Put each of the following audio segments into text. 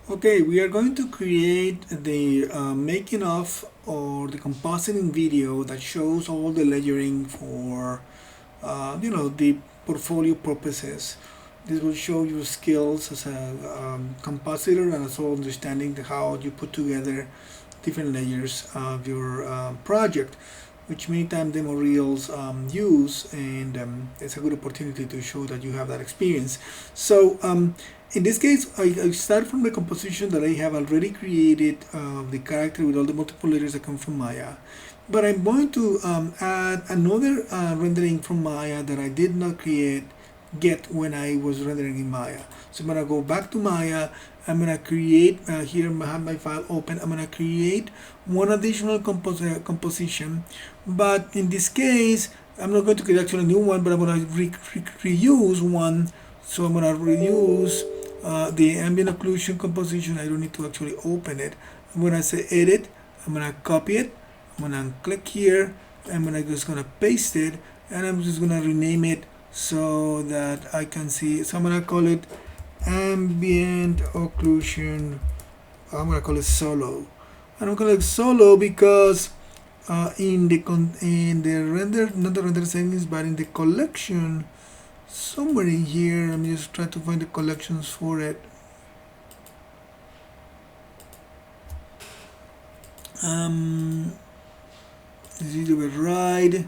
Okay, we are going to create the making of or the compositing video that shows all the layering for the portfolio purposes. This will show your skills as a compositor and also understanding how you put together different layers of your project, which many times demo reels use, and it's a good opportunity to show that you have that experience. So in this case, I start from the composition that I have already created, the character with all the multiple layers that come from Maya. But I'm going to add another rendering from Maya that I did not get when I was rendering in Maya. So I'm gonna go back to Maya. I'm gonna create here. I have my file open. I'm gonna create one additional composition, but in this case, I'm not going to create actually a new one, but I'm gonna reuse one. So I'm gonna reuse the ambient occlusion composition. I don't need to actually open it. I'm gonna say edit. I'm gonna copy it. I'm gonna click here. I'm just gonna paste it, and I'm just gonna rename it so that I can see. So I'm gonna call it ambient occlusion. I'm gonna call it solo. And I'm gonna call it solo because in the render, not the render settings, but in the collection, somewhere in here, I'm just trying to find the collections for it. This is the right.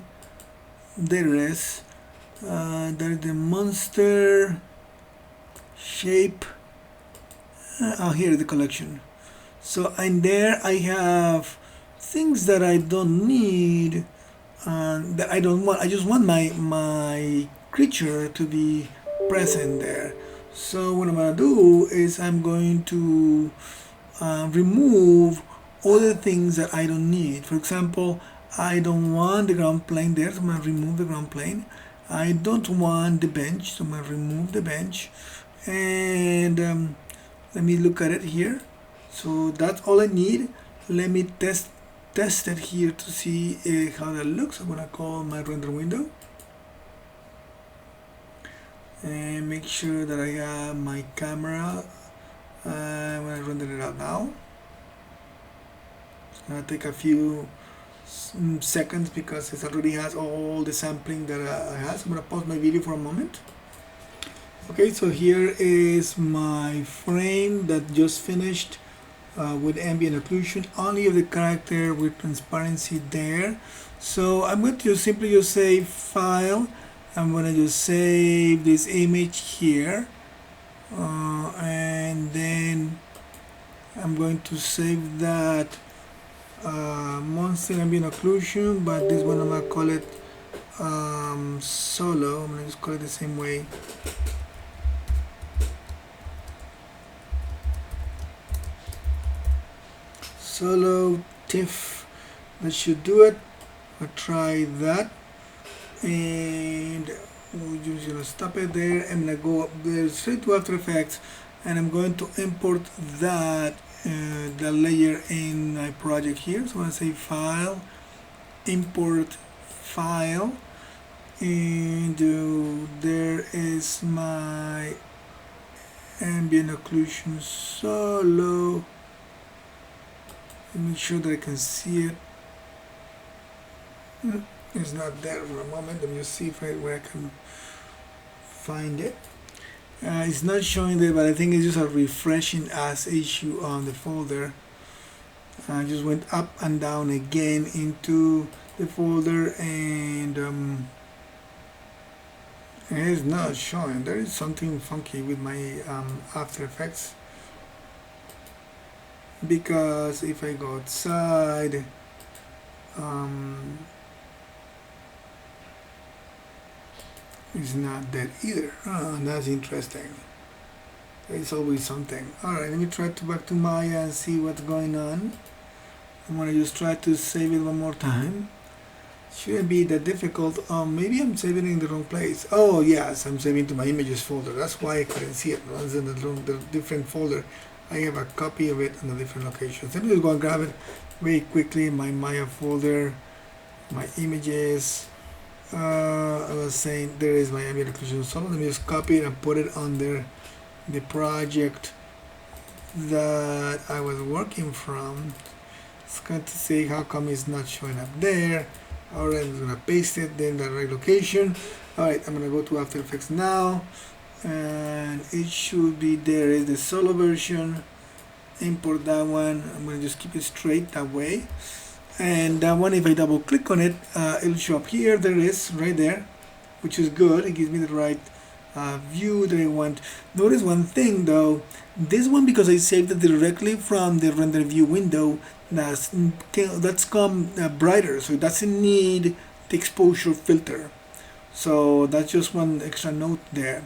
There it is. There is the monster shape. Here is the collection. So in there I have things that I don't need, that I don't want. I just want my creature to be present there. So what I'm gonna do is I'm going to remove all the things that I don't need. For example, I don't want the ground plane there, so I'm gonna remove the ground plane. I don't want the bench, so I'm gonna remove the bench. And let me look at it here. So that's all I need. Let me test it here to see how that looks. I'm gonna call my render window and make sure that I have my camera. I'm gonna render it out now. It's gonna take a few seconds because it already has all the sampling that I have. So I'm gonna pause my video for a moment. Okay, so here is my frame that just finished with ambient occlusion, only of the character with transparency there. So I'm going to simply just save file. I'm going to just save this image here, and then I'm going to save that monster ambient occlusion, but this one I'm going to call it solo. I'm going to just call it the same way. Solo TIFF, that should do it. I'll try that, and we're just gonna stop it there. I'm gonna go up there straight to After Effects, and I'm going to import that the layer in my project here. So I'm gonna say File, Import File, and there is my ambient occlusion solo. Make sure that I can see it. It's not there for a moment. Let me just see where I can find it. It's not showing there, but I think it's just a refreshing as issue on the folder. I just went up and down again into the folder, and it's not showing. There is something funky with my After Effects, because if I go outside, it's not there either. That's interesting. It's always something. Alright, let me try to back to Maya and see what's going on. I'm gonna just try to save it one more time. Shouldn't be that difficult. Maybe I'm saving it in the wrong place. Oh yes, I'm saving to my images folder. That's why I couldn't see it. It's in the different folder. I have a copy of it in a different location. So let me just go and grab it very quickly. My Maya folder, my images. I was saying there is my ambient occlusion solo. Let me just copy it and put it under the project that I was working from. It's going to say how come it's not showing up there. Alright, I'm gonna paste it in the right location. Alright, I'm gonna go to After Effects now, and it should be there. Is the solo version. Import that one. I'm gonna just keep it straight that way. And that one, if I double click on it, it'll show up here. There it is, right there, which is good. It gives me the right view that I want. Notice one thing though, this one, because I saved it directly from the render view window, that's come brighter, so it doesn't need the exposure filter. So that's just one extra note there.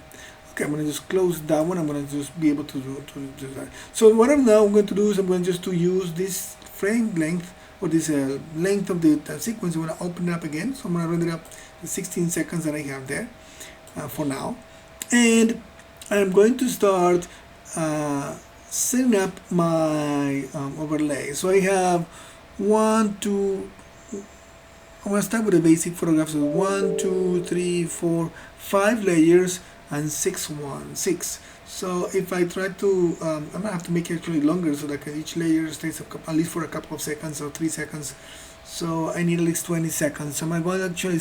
Okay, I'm going to just close that one. I'm going to just be able to do that. So what I'm now going to do is I'm going just to use this frame length, or this length of the sequence. I'm going to open it up again. So I'm going to render up the 16 seconds that I have there for now. And I'm going to start setting up my overlay. So I have I'm going to start with the basic photograph. So 1, 2, 3, 4, 5 layers and 6, 1, 6. So if I try to, I'm going to have to make it actually longer so that each layer stays at least for a couple of seconds or 3 seconds. So I need at least 20 seconds. So I'm going to actually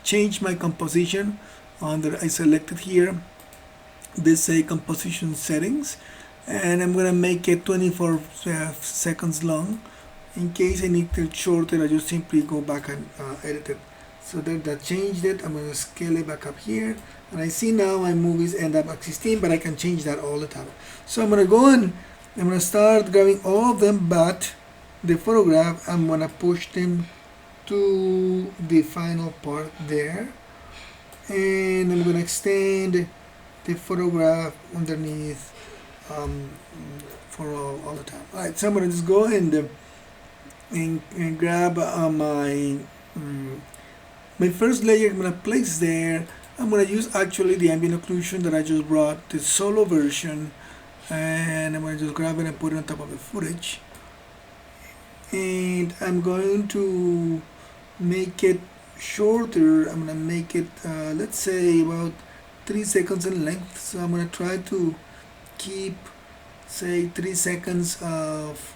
change my composition I selected here. This say composition settings, and I'm going to make it 24 seconds long. In case I need it shorter, I just simply go back and edit it. So that changed it. I'm going to scale it back up here, and I see now my movies end up at 16, but I can change that all the time. So I'm going to go and I'm going to start grabbing all of them, but the photograph, I'm going to push them to the final part there, and I'm going to extend the photograph underneath for all the time. Alright, so I'm going to just go and grab my first layer. I'm going to place there. I'm going to use actually the ambient occlusion that I just brought, the solo version, and I'm going to just grab it and put it on top of the footage. And I'm going to make it shorter. I'm going to make it let's say about 3 seconds in length. So I'm going to try to keep, say, 3 seconds of,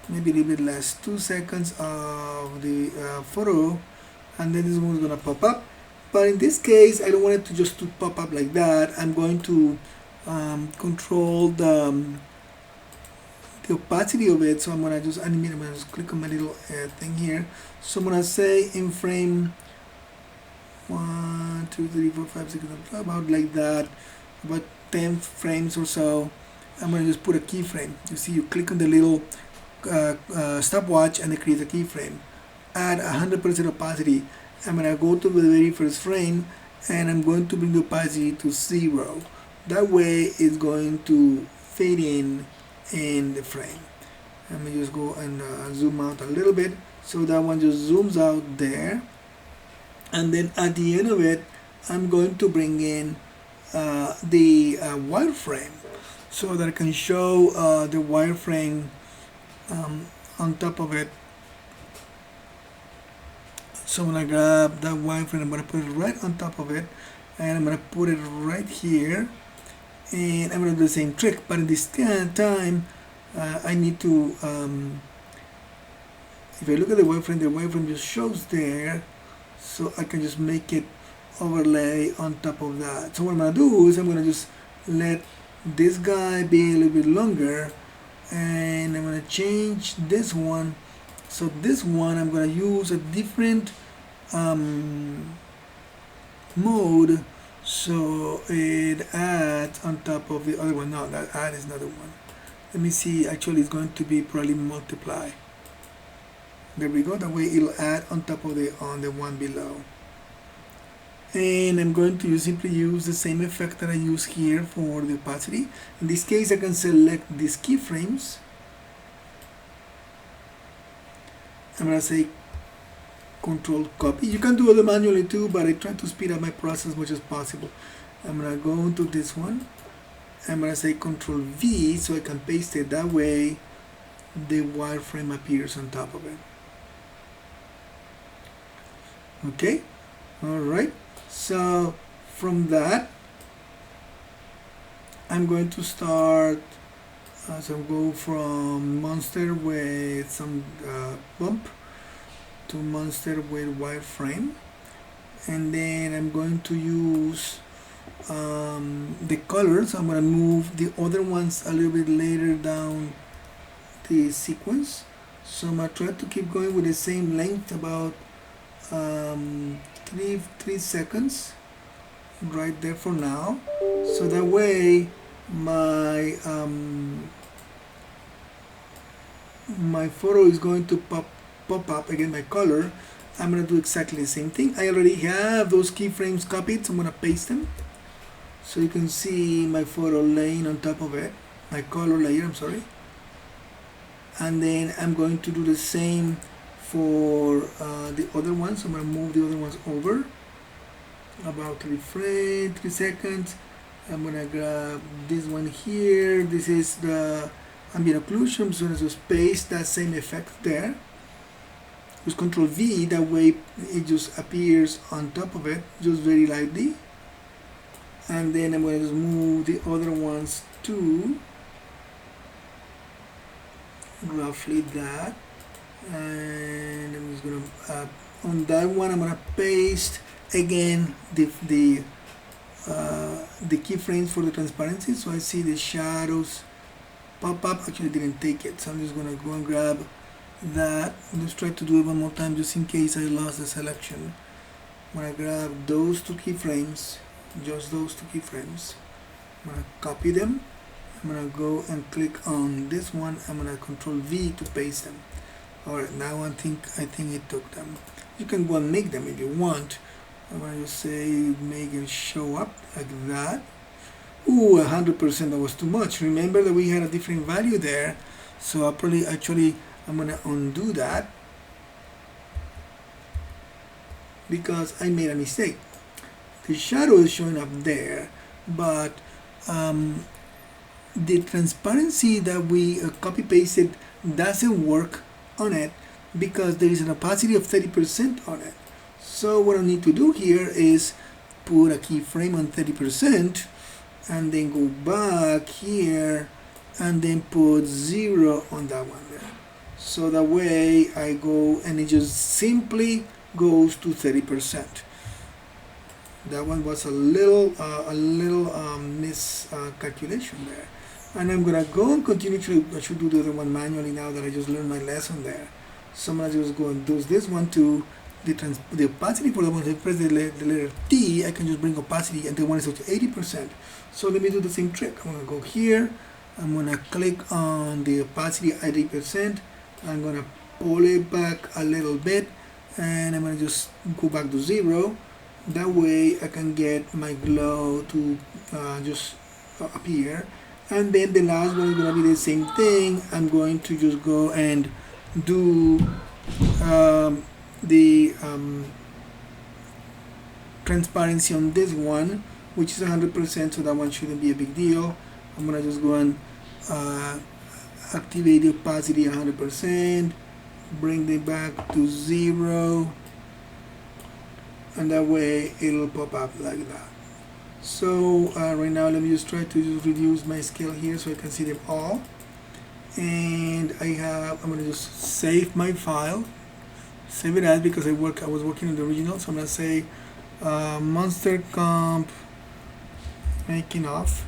maybe a little bit less, 2 seconds of the photo, and then this one's going to pop up. But in this case, I don't want it to just to pop up like that. I'm going to control the opacity of it. So I'm going to just animate. I'm going to just click on my little thing here. So I'm going to say in frame 1, 2, 3, 4, 5, 6, about like that, about 10 frames or so. I'm going to just put a keyframe. You see, you click on the little stopwatch and it creates a keyframe. Add 100% opacity. I'm going to go to the very first frame and I'm going to bring the opacity to 0. That way it's going to fade in the frame. Let me just go and zoom out a little bit, so that one just zooms out there. And then at the end of it, I'm going to bring in the wireframe, so that I can show the wireframe on top of it. So I'm going to grab that wireframe, I'm going to put it right on top of it, and I'm going to put it right here, and I'm going to do the same trick. But in this time, I need to, if I look at the wireframe just shows there, so I can just make it overlay on top of that. So what I'm going to do is I'm going to just let this guy be a little bit longer, and I'm going to change this one. So this one I'm going to use a different mode, so it adds on top of the other one. No, that add is another one. Let me see, actually it's going to be probably multiply. There we go. That way it'll add on top of the one below. And I'm going to simply use the same effect that I use here for the opacity. In this case, I can select these keyframes. I'm going to say Control Copy. You can do it manually too, but I try to speed up my process as much as possible. I'm going to go into this one. I'm going to say Control V so I can paste it. That way the wireframe appears on top of it. Okay, all right. So from that, I'm going to start So go from monster with some bump to monster with wireframe, and then I'm going to use the colors. I'm going to move the other ones a little bit later down the sequence. So I'm going to try to keep going with the same length, about 3 seconds right there for now. So that way my my photo is going to pop up again, my color. I'm going to do exactly the same thing. I already have those keyframes copied, so I'm going to paste them so you can see my photo laying on top of it, my color layer, I'm sorry. And then I'm going to do the same for the other ones. I'm going to move the other ones over about 3 seconds. I'm going to grab this one here. This is the ambient occlusion, so I'm going to just paste that same effect there. Use Control V, that way it just appears on top of it, just very lightly. And then I'm going to just move the other ones to roughly that. And I'm just going to, on that one, I'm going to paste again the keyframes for the transparency, so I see the shadows pop up. Actually didn't take it, so I'm just going to go and grab that. Let's try to do it one more time just in case I lost the selection. I'm going to grab those 2 keyframes, just those 2 keyframes. I'm going to copy them. I'm going to go and click on this one. I'm going to Control V to paste them. Alright, now I think it took them. You can go and make them if you want. I'm going to just say make it show up like that. Ooh, 100%, that was too much. Remember that we had a different value there, so I'll probably I'm going to undo that because I made a mistake. The shadow is showing up there, but the transparency that we copy pasted doesn't work on it because there is an opacity of 30% on it. So what I need to do here is put a keyframe on 30% and then go back here and then put 0 on that one there. So that way I go and it just simply goes to 30%. That one was a little miscalculation there. And I'm gonna go and continue to, I should do the other one manually now that I just learned my lesson there. So I'm gonna just go and do this one too. The opacity for the one, if I press the letter T, I can just bring opacity and the one is up to 80%. So let me do the same trick. I'm going to go here. I'm going to click on the opacity at 80%. I'm going to pull it back a little bit and I'm going to just go back to 0. That way I can get my glow to just appear. And then the last one is going to be the same thing. I'm going to just go and do the transparency on this one, which is 100%, so that one shouldn't be a big deal. I'm gonna just go and activate the opacity 100%, bring it back to 0, and that way it'll pop up like that. So right now let me just try to just reduce my scale here so I can see them all. And I'm gonna just save my file. Save it as, because I was working on the original, so I'm gonna say monster comp making of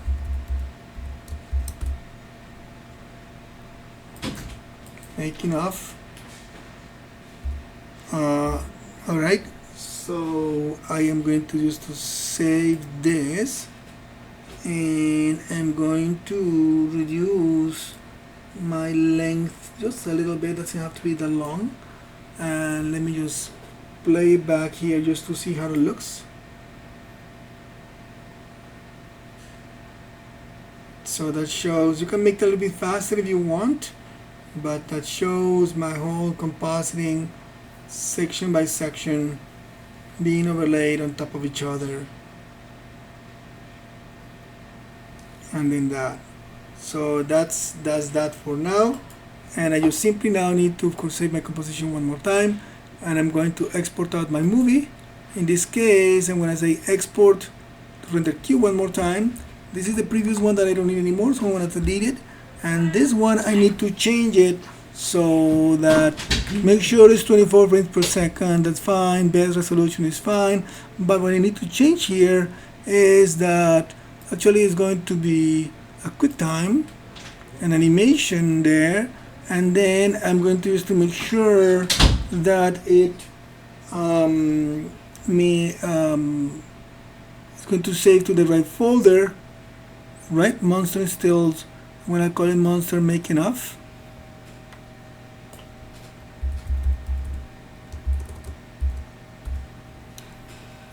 alright, so I am going to just save this and I'm going to reduce my length just a little bit. Doesn't have to be that long. And let me just play it back here just to see how it looks. So that shows, you can make it a little bit faster if you want, but that shows my whole compositing section by section being overlaid on top of each other. And then that. So that's that for now. And I just simply now need to, of course, save my composition one more time, and I'm going to export out my movie. In this case, I'm going to say export to render queue one more time. This is the previous one that I don't need anymore, so I'm going to delete it. and this one I need to change it so that make sure it's 24 frames per second. That's fine. Best resolution is fine, but what I need to change here is that actually it's going to be a QuickTime, an animation there, and then I'm going to use to make sure that it it's going to save to the right folder, right? Monster Stills. When I call it Monster Making Of.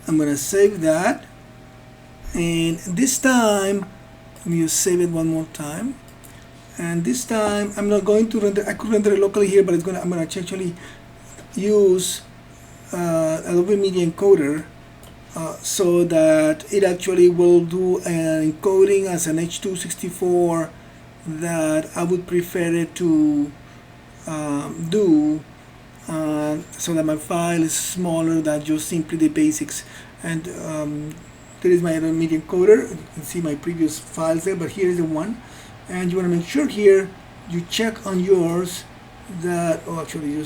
I'm gonna save that, and this time let me just save it one more time. And this time I'm not going to render. I could render it locally here, but I'm gonna actually use Adobe Media Encoder so that it actually will do an encoding as an H.264 that I would prefer it to do, so that my file is smaller than just simply the basics. And there is my Adobe Media Encoder. You can see my previous files there, but here is the one. And you want to make sure here you check on yours that, oh, actually you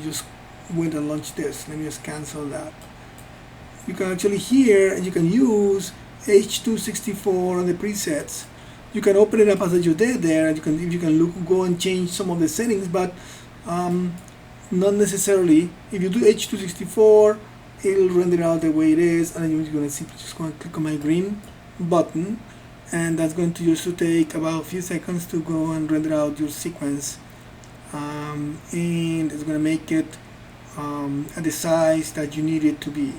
just went and launched this. Let me just cancel that. You can actually here, you can use H.264 on the presets. You can open it up as you did there, and you can go and change some of the settings, but not necessarily. If you do H.264, it'll render out the way it is, and you're going to simply just go and click on my green button, and that's going to just take about a few seconds to go and render out your sequence, and it's going to make it at the size that you need it to be,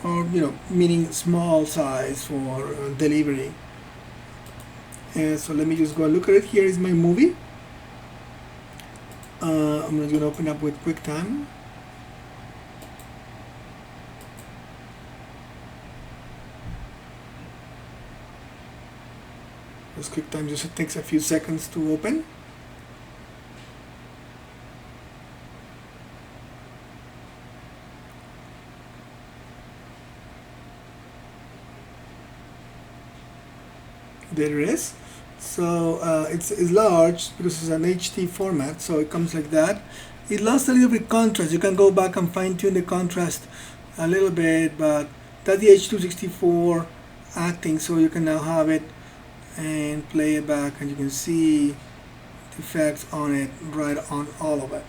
or meaning small size for delivery. And so let me just go and look at it. Here is my movie. I'm just going to open up with QuickTime. This QuickTime just takes a few seconds to open. There it is. So it's large because it's an HT format, so it comes like that. It lost a little bit contrast. You can go back and fine-tune the contrast a little bit, but that's the H.264 acting, so you can now have it and play it back, and you can see the effects on it right on all of it.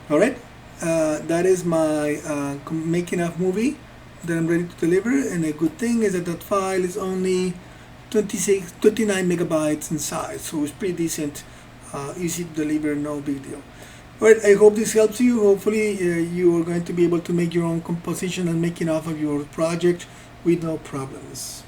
Alright, that is my making of movie that I'm ready to deliver, and the good thing is that that file is only 29 megabytes in size, so it's pretty decent, easy to deliver, no big deal. Alright, I hope this helps you. Hopefully you are going to be able to make your own composition and making off of your project with no problems.